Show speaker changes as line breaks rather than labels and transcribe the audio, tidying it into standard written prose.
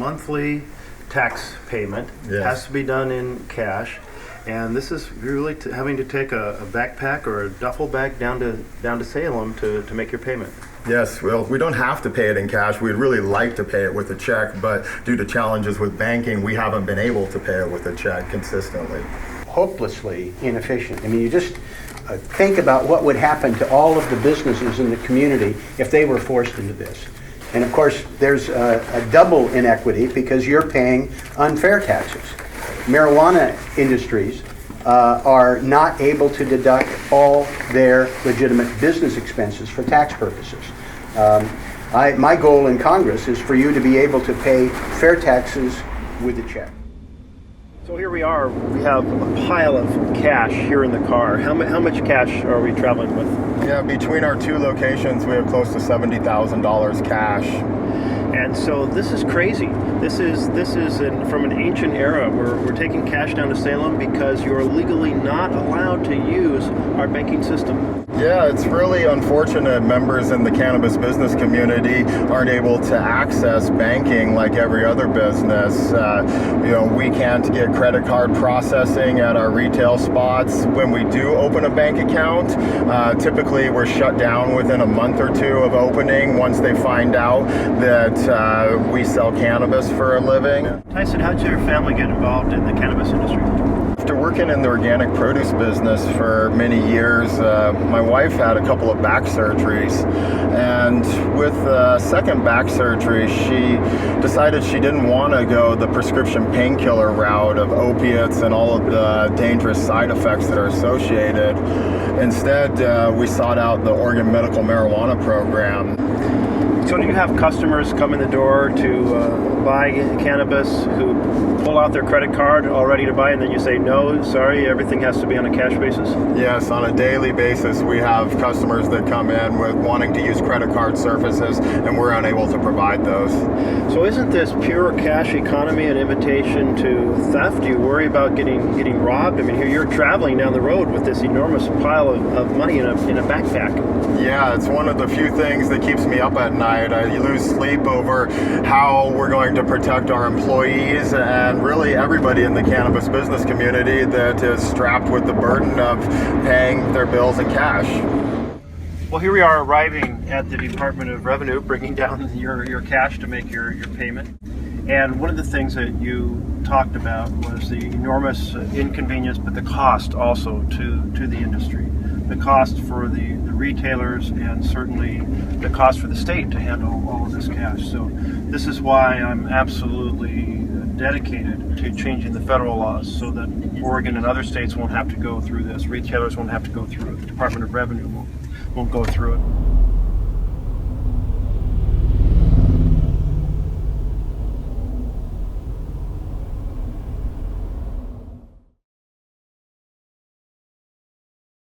monthly tax payment.
Yes.
It has to be done in cash. And this is really having to take a backpack or a duffel bag down to Salem to make your payment.
Yes, well, we don't have to pay it in cash. We'd really like to pay it with a check, but due to challenges with banking, we haven't been able to pay it with a check consistently.
Hopelessly inefficient. I mean, you just think about what would happen to all of the businesses in the community if they were forced into this. And of course, there's a double inequity because you're paying unfair taxes. Marijuana industries are not able to deduct all their legitimate business expenses for tax purposes. My goal in Congress is for you to be able to pay fair taxes with a check.
So here we are. We have a pile of cash here in the car. How much cash are we traveling with?
Yeah, between our two locations, we have close to $70,000 cash.
And so this is crazy. This is from an ancient era. We're taking cash down to Salem because you're legally not allowed to use our banking system.
Yeah, it's really unfortunate members in the cannabis business community aren't able to access banking like every other business. We can't get credit card processing at our retail spots. When we do open a bank account, typically we're shut down within a month or two of opening once they find out that we sell cannabis for a living.
Tyson, how did your family get involved in the cannabis industry?
After working in the organic produce business for many years, my wife had a couple of back surgeries. And with the second back surgery, she decided she didn't want to go the prescription painkiller route of opiates and all of the dangerous side effects that are associated. Instead, we sought out the Oregon Medical Marijuana Program.
So do you have customers come in the door to buy cannabis who pull out their credit card all ready to buy, and then you say, no, sorry, everything has to be on a cash basis?
Yes, on a daily basis, we have customers that come in with wanting to use credit card services, and we're unable to provide those.
So isn't this pure cash economy an invitation to theft? Do you worry about getting robbed? I mean, here you're traveling down the road with this enormous pile of money in a backpack.
Yeah, it's one of the few things that keeps me up at night. I lose sleep over how we're going to protect our employees and really everybody in the cannabis business community that is strapped with the burden of paying their bills in cash.
Well, here we are arriving at the Department of Revenue, bringing down your cash to make your payment. And one of the things that you talked about was the enormous inconvenience, but the cost also to the industry. The cost for the retailers and certainly the cost for the state to handle all of this cash. So this is why I'm absolutely dedicated to changing the federal laws so that Oregon and other states won't have to go through this. Retailers won't have to go through it. The Department of Revenue won't go through it.